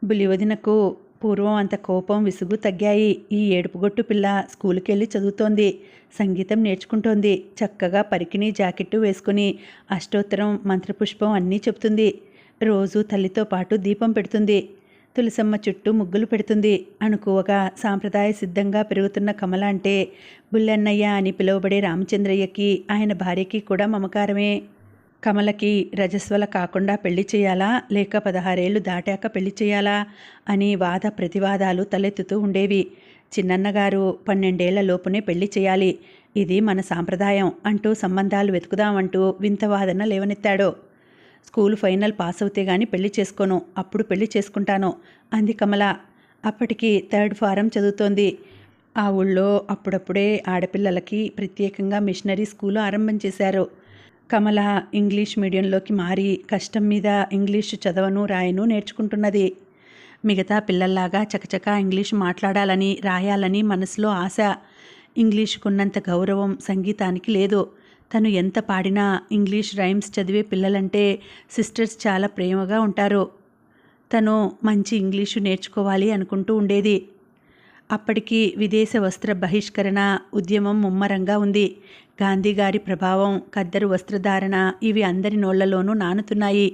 A: బుల్లి వదినకు పూర్వం అంత కోపం, విసుగు తగ్గాయి. ఈ ఏడుపుగొట్టు పిల్ల స్కూల్కి వెళ్ళి చదువుతోంది. సంగీతం నేర్చుకుంటోంది. చక్కగా పరికిణి జాకెట్టు వేసుకుని అష్టోత్తరం, మంత్రపుష్పం అన్నీ చెప్తుంది. రోజు తల్లితో పాటు దీపం పెడుతుంది. తులసమ్మ చుట్టూ ముగ్గులు పెడుతుంది. అణుకువగా సాంప్రదాయ సిద్ధంగా పెరుగుతున్న కమల అంటే బుల్లన్నయ్య అని పిలువబడే రామచంద్రయ్యకి, ఆయన భార్యకి కూడా మమకారమే. కమలకి రజస్వల కాకుండా పెళ్లి చేయాలా, లేక 16 ఏళ్ళు దాటాక పెళ్లి చేయాలా అని వాద ప్రతివాదాలు తలెత్తుతూ ఉండేవి. చిన్నన్నగారు 12 ఏళ్ల లోపునే పెళ్లి చేయాలి, ఇది మన సాంప్రదాయం అంటూ సంబంధాలు వెతుకుదామంటూ వింత వాదన లేవనెత్తాడు. స్కూల్ ఫైనల్ పాస్ అవుతే గాని పెళ్లి చేసుకోను, అప్పుడు పెళ్లి చేసుకుంటాను అంది కమల. అప్పటికి 3rd ఫారం చదువుతోంది. ఆ ఊళ్ళో అప్పుడప్పుడే ఆడపిల్లలకి ప్రత్యేకంగా మిషనరీ స్కూలు ఆరంభం చేశారు. కమల ఇంగ్లీష్ మీడియంలోకి మారి కష్టం మీద ఇంగ్లీషు చదవను రాయను నేర్చుకుంటున్నది. మిగతా పిల్లల్లాగా చకచకా ఇంగ్లీషు మాట్లాడాలని, రాయాలని మనసులో ఆశ. ఇంగ్లీషుకున్నంత గౌరవం సంగీతానికి లేదు. తను ఎంత పాడినా ఇంగ్లీష్ రైమ్స్ చదివే పిల్లలంటే సిస్టర్స్ చాలా ప్రేమగా ఉంటారు. తను మంచి ఇంగ్లీషు నేర్చుకోవాలి అనుకుంటూ ఉండేది. అప్పటికి విదేశ వస్త్ర బహిష్కరణ ఉద్యమం ముమ్మరంగా ఉంది. గాంధీగారి ప్రభావం, ఖద్దరు వస్త్రధారణ ఇవి అందరి నోళ్లలోనూ నానుతున్నాయి.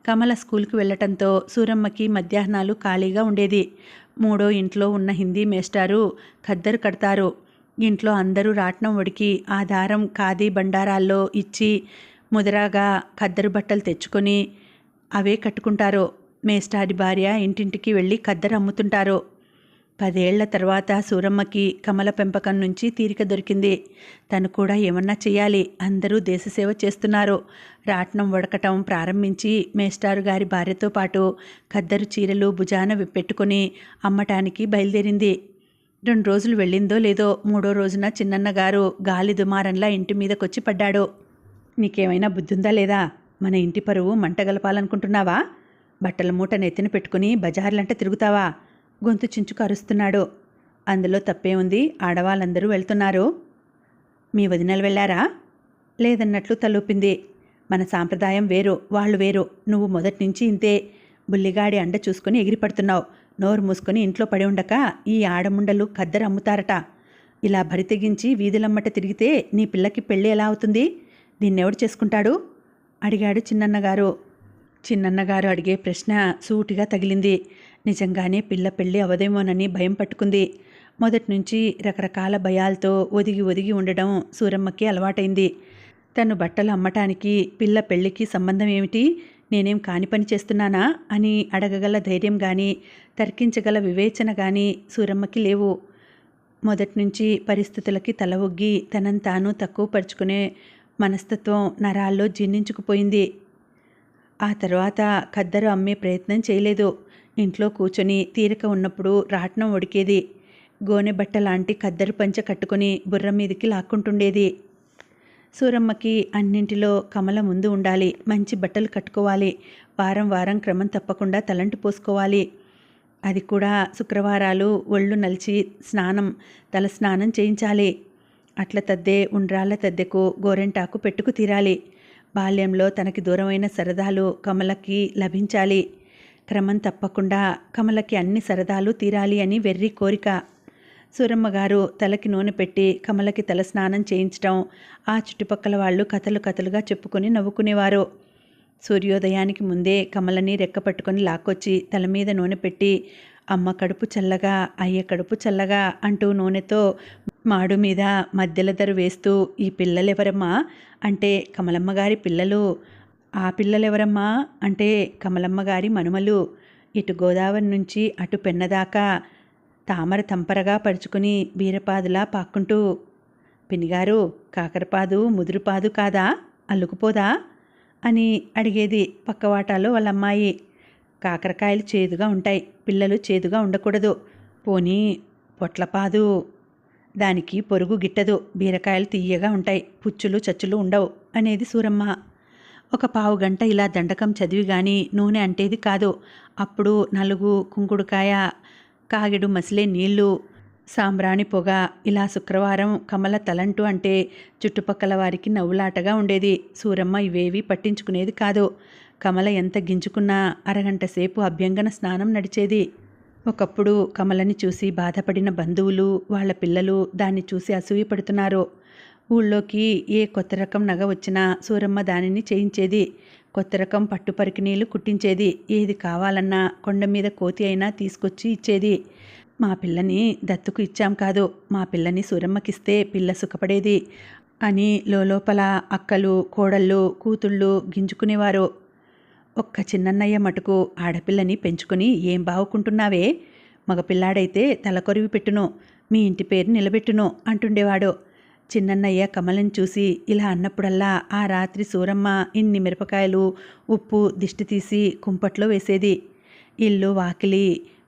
A: కమల స్కూల్కి వెళ్లటంతో సూరమ్మకి మధ్యాహ్నాలు ఖాళీగా ఉండేది. మూడో ఇంట్లో ఉన్న హిందీ మేస్టారు ఖద్దరు కడతారు. ఇంట్లో అందరూ రాట్నం ఉడికి ఆ దారం ఖాదీ బండారాల్లో ఇచ్చి ముదరాగా ఖద్దరు బట్టలు తెచ్చుకొని అవే కట్టుకుంటారు. మేస్టారి భార్య ఇంటింటికి వెళ్ళి ఖద్దరు అమ్ముతుంటారు. 10 ఏళ్ల తర్వాత సూరమ్మకి కమల పెంపకం నుంచి తీరిక దొరికింది. తను కూడా ఏమన్నా చెయ్యాలి. అందరూ దేశసేవ చేస్తున్నారు. రాట్నం వడకటం ప్రారంభించి మేస్టారు గారి భార్యతో పాటు ఖద్దరు చీరలు భుజాన పెట్టుకుని అమ్మటానికి బయలుదేరింది. 2 రోజులు వెళ్ళిందో లేదో 3వ రోజున చిన్నన్నగారు గాలి దుమారంలా ఇంటి మీదకొచ్చి పడ్డాడు. నీకేమైనా బుద్ధుందా లేదా? మన ఇంటి పరువు మంటగలపాలనుకుంటున్నావా? బట్టల మూట నెత్తిన పెట్టుకుని బజార్లంట తిరుగుతావా? గొంతు చించుకు అరుస్తున్నాడు. అందులో తప్పే ఉంది. ఆడవాళ్ళందరూ వెళ్తున్నారు. మీ వదినలు వెళ్ళారా? లేదన్నట్లు తలూపింది. మన సాంప్రదాయం వేరు, వాళ్ళు వేరు. నువ్వు మొదటి నుంచి ఇంతే. బుల్లిగాడి అండ చూసుకుని ఎగిరిపడుతున్నావు. నోరు మూసుకొని ఇంట్లో పడి ఉండక ఈ ఆడముండలు ఖద్దరు అమ్ముతారట. ఇలా బరి తెగించి వీధులమ్మట తిరిగితే నీ పిల్లకి పెళ్ళి ఎలా అవుతుంది? దీన్నెవడు చేసుకుంటాడు? అడిగాడు చిన్నన్నగారు. చిన్నన్నగారు అడిగే ప్రశ్న సూటిగా తగిలింది. నిజంగానే పిల్ల పెళ్ళి అవదేమోనని భయం పట్టుకుంది. మొదటి నుంచి రకరకాల భయాలతో ఒదిగి ఒదిగి ఉండడం సూరమ్మకి అలవాటైంది. తను బట్టలు అమ్మటానికి పిల్ల పెళ్ళికి సంబంధం ఏమిటి? నేనేం కాని పని చేస్తున్నానా అని అడగగల ధైర్యం కానీ తర్కించగల వివేచన కానీ సూరమ్మకి లేవు. మొదటి నుంచి పరిస్థితులకి తల ఒగ్గి తనను తాను తక్కువ పరుచుకునే మనస్తత్వం నరాల్లో జీర్ణించుకుపోయింది. ఆ తర్వాత ఖద్దరు అమ్మే ప్రయత్నం చేయలేదు. ఇంట్లో కూర్చొని తీరిక ఉన్నప్పుడు రాట్నం ఉడికేది. గోనె బట్ట లాంటి ఖద్దరు పంచ కట్టుకుని బుర్ర మీదికి లాక్కుంటుండేది. సూరమ్మకి అన్నింటిలో కమల ముందు ఉండాలి. మంచి బట్టలు కట్టుకోవాలి. వారం వారం క్రమం తప్పకుండా తలంటి పోసుకోవాలి. అది కూడా శుక్రవారాలు ఒళ్ళు నలిచి తల స్నానం చేయించాలి. అట్ల తద్దే ఉండ్రాళ్ళ తద్దెకు గోరెంటాకు పెట్టుకు తీరాలి. బాల్యంలో తనకి దూరమైన సరదాలు కమలకి లభించాలి. క్రమం తప్పకుండా కమలకి అన్ని సరదాలు తీరాలి అని వెర్రి కోరిక. సూరమ్మగారు తలకి నూనె పెట్టి కమలకి తల స్నానం చేయించడం ఆ చుట్టుపక్కల వాళ్ళు కథలుగా చెప్పుకొని నవ్వుకునేవారు. సూర్యోదయానికి ముందే కమలని రెక్కపట్టుకొని లాక్కొచ్చి తల మీద నూనె పెట్టి అమ్మ కడుపు చల్లగా, అయ్య కడుపు చల్లగా అంటూ నూనెతో మాడు మీద మధ్యలదరు వేస్తూ ఈ పిల్లలెవరమ్మా అంటే కమలమ్మగారి పిల్లలు. ఆ పిల్లలెవరమ్మా అంటే కమలమ్మగారి మనుమలు. ఇటు గోదావరి నుంచి అటు పెన్నదాకా తామర తంపరగా పరుచుకుని బీరపాదులా పాక్కుంటూ, పినిగారు కాకరపాదు ముదురుపాదు కాదా, అల్లుకుపోదా అని అడిగేది పక్కవాటాలో వాళ్ళమ్మాయి. కాకరకాయలు చేదుగా ఉంటాయి, పిల్లలు చేదుగా ఉండకూడదు. పోనీ పొట్లపాదు, దానికి పొరుగు గిట్టదు. బీరకాయలు తీయగా ఉంటాయి, పుచ్చులు చచ్చులు ఉండవు అనేది సూరమ్మ. ఒక పావుగంట ఇలా దండకం చదివి గాని నూనె అంటేది కాదు. అప్పుడు నలుగు, కుంకుడుకాయ, కాగిడు మసిలే నీళ్లు, సాంబ్రాణి పొగ. ఇలా శుక్రవారం కమల తలంటు అంటే చుట్టుపక్కల వారికి నవ్వులాటగా ఉండేది. సూరమ్మ ఇవేవీ పట్టించుకునేది కాదు. కమల ఎంత గింజుకున్నా అరగంట సేపు అభ్యంగన స్నానం నడిచేది. ఒకప్పుడు కమలని చూసి బాధపడిన బంధువులు, వాళ్ళ పిల్లలు దాన్ని చూసి అసూయపడుతున్నారు. ఊళ్ళోకి ఏ కొత్త రకం నగ వచ్చినా సూరమ్మ దానిని చేయించేది. కొత్త రకం పట్టు పరికిణీలు కుట్టించేది. ఏది కావాలన్నా కొండ మీద కోతి అయినా తీసుకొచ్చి ఇచ్చేది. మా పిల్లని దత్తుకు ఇచ్చాం కాదు, మా పిల్లని సూరమ్మకిస్తే పిల్ల సుఖపడేది అని లోపల అక్కలు, కోడళ్ళు, కూతుళ్ళు గింజుకునేవారు. ఒక్క చిన్నన్నయ్య మటుకు ఆడపిల్లని పెంచుకుని ఏం బావుకుంటున్నావే, మగపిల్లాడైతే తలకొరివి పెట్టును, మీ ఇంటి పేరు నిలబెట్టును అంటుండేవాడు. చిన్నన్నయ్య కమలను చూసి ఇలా అన్నప్పుడల్లా ఆ రాత్రి సూరమ్మ ఇన్ని మిరపకాయలు, ఉప్పు దిష్టి తీసి కుంపట్లో వేసేది. ఇల్లు వాకిలి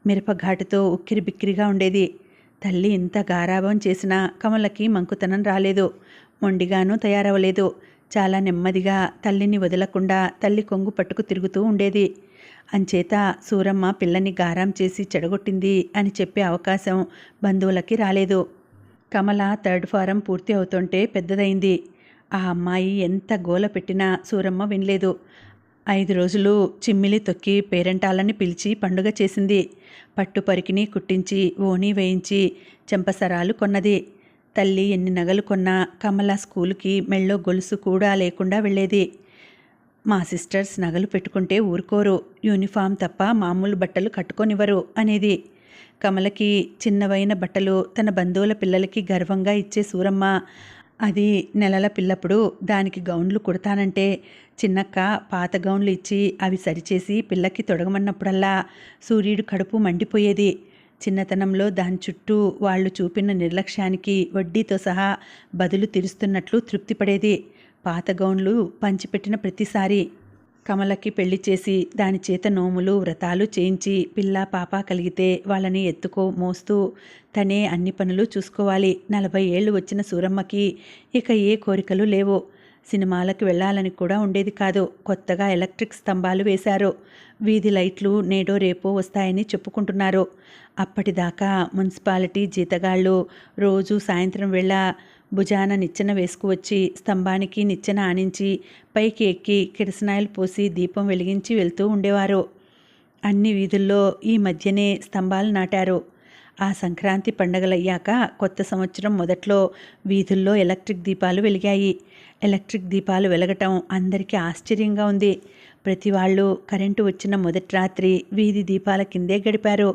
A: మిరపఘాటుతో ఉక్కిరి బిక్కిరిగా ఉండేది. తల్లి ఇంత గారాబం చేసినా కమలకి మంకుతనం రాలేదు. మొండిగానూ తయారవలేదు. చాలా నెమ్మదిగా తల్లిని వదలకుండా తల్లి కొంగు పట్టుకు తిరుగుతూ ఉండేది. అంచేత సూరమ్మ పిల్లని గారాం చేసి చెడగొట్టింది అని చెప్పే అవకాశం బంధువులకి రాలేదు. కమల 3rd ఫారం పూర్తి అవుతుంటే పెద్దదైంది. ఆ అమ్మాయి ఎంత గోల పెట్టినా సూరమ్మ వినలేదు. 5 రోజులు చిమ్మిలి తొక్కి పేరెంటాలని పిలిచి పండుగ చేసింది. పట్టు పరికిని కుట్టించి ఓణీ వేయించి చెంపసరాలు కొన్నది. తల్లి ఎన్ని నగలు కొన్నా కమల స్కూలుకి మెళ్ళో గొలుసు కూడా లేకుండా వెళ్ళేది. మా సిస్టర్స్ నగలు పెట్టుకుంటే ఊరుకోరు, యూనిఫామ్ తప్ప మామూలు బట్టలు కట్టుకొనివ్వరు అనేది. కమలకి చిన్నవైన బట్టలు తన బంధువుల పిల్లలకి గర్వంగా ఇచ్చే సూరమ్మ. అది నెలల పిల్లప్పుడు దానికి గౌన్లు కుడతానంటే చిన్నక్క పాత గౌన్లు ఇచ్చి అవి సరిచేసి పిల్లకి తొడగమన్నప్పుడల్లా సూర్యుడు కడుపు మండిపోయేది. చిన్నతనంలో దాని చుట్టూ వాళ్ళు చూపిన నిర్లక్ష్యానికి వడ్డీతో సహా బదులు తీరుస్తున్నట్లు తృప్తిపడేది. పాత గౌన్లు పంచిపెట్టిన ప్రతిసారి కమలకి పెళ్లి చేసి దాని చేత నోములు వ్రతాలు చేయించి పిల్ల పాప కలిగితే వాళ్ళని ఎత్తుకో మోస్తూ తనే అన్ని పనులు చూసుకోవాలి. 40 ఏళ్ళు వచ్చిన సూరమ్మకి ఇక ఏ కోరికలు లేవు. సినిమాలకు వెళ్ళాలని కూడా ఉండేది కాదు. కొత్తగా ఎలక్ట్రిక్ స్తంభాలు వేశారు. వీధి లైట్లు నేడో రేపో వస్తాయని చెప్పుకుంటున్నారు. అప్పటిదాకా మున్సిపాలిటీ జీతగాళ్ళు రోజు సాయంత్రం వేళ భుజాన నిచ్చెన వేసుకువచ్చి స్తంభానికి నిచ్చెన ఆనించి పైకి ఎక్కి కిరసనాయిలు పోసి దీపం వెలిగించి వెళ్తూ ఉండేవారు. అన్ని వీధుల్లో ఈ మధ్యనే స్తంభాలు నాటారు. ఆ సంక్రాంతి పండగలయ్యాక కొత్త సంవత్సరం మొదట్లో వీధుల్లో ఎలక్ట్రిక్ దీపాలు వెలిగాయి. ఎలక్ట్రిక్ దీపాలు వెలగటం అందరికీ ఆశ్చర్యంగా ఉంది. ప్రతి వాళ్ళు కరెంటు వచ్చిన మొదటి రాత్రి వీధి దీపాల కిందే గడిపారు.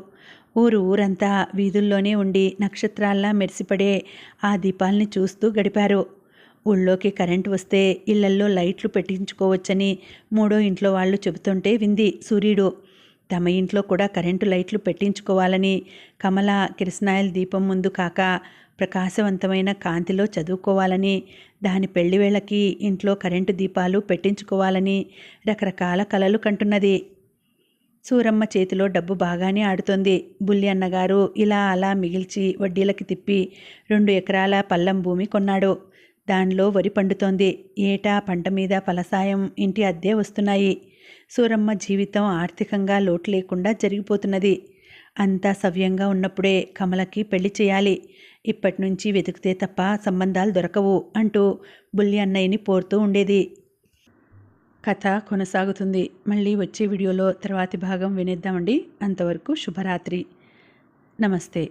A: ఊరంతా వీధుల్లోనే ఉండి నక్షత్రాల్లా మెరిసిపడే ఆ దీపాల్ని చూస్తూ గడిపారు. ఊళ్ళోకి కరెంటు వస్తే ఇళ్లల్లో లైట్లు పెట్టించుకోవచ్చని మూడో ఇంట్లో వాళ్ళు చెబుతుంటే వింది సూర్యుడు. తమ ఇంట్లో కూడా కరెంటు లైట్లు పెట్టించుకోవాలని, కమల కిరసనాయిల దీపం ముందు కాక ప్రకాశవంతమైన కాంతిలో చదువుకోవాలని, దాని పెళ్లివేళకి ఇంట్లో కరెంటు దీపాలు పెట్టించుకోవాలని రకరకాల కలలు కంటున్నది. సూరమ్మ చేతిలో డబ్బు బాగానే ఆడుతోంది. బుల్లి అన్నగారు ఇలా అలా మిగిల్చి వడ్డీలకి తిప్పి 2 ఎకరాల పల్లం భూమి కొన్నాడు. దానిలో వరి పండుతోంది. ఏటా పంట మీద ఫలసాయం, ఇంటి అద్దె వస్తున్నాయి. సూరమ్మ జీవితం ఆర్థికంగా లోటు లేకుండా జరిగిపోతున్నది. అంతా సవ్యంగా ఉన్నప్పుడే కమలకి పెళ్లి చేయాలి. ఇప్పటి నుంచి వెతికితే తప్ప సంబంధాలు దొరకవు అంటూ బుల్లి అన్నయ్యని పోరుతూ ఉండేది. కథ కొనసాగుతుంది. మళ్ళీ వచ్చే వీడియోలో తర్వాతి భాగం వినేద్దామండి. అంతవరకు శుభరాత్రి. నమస్తే.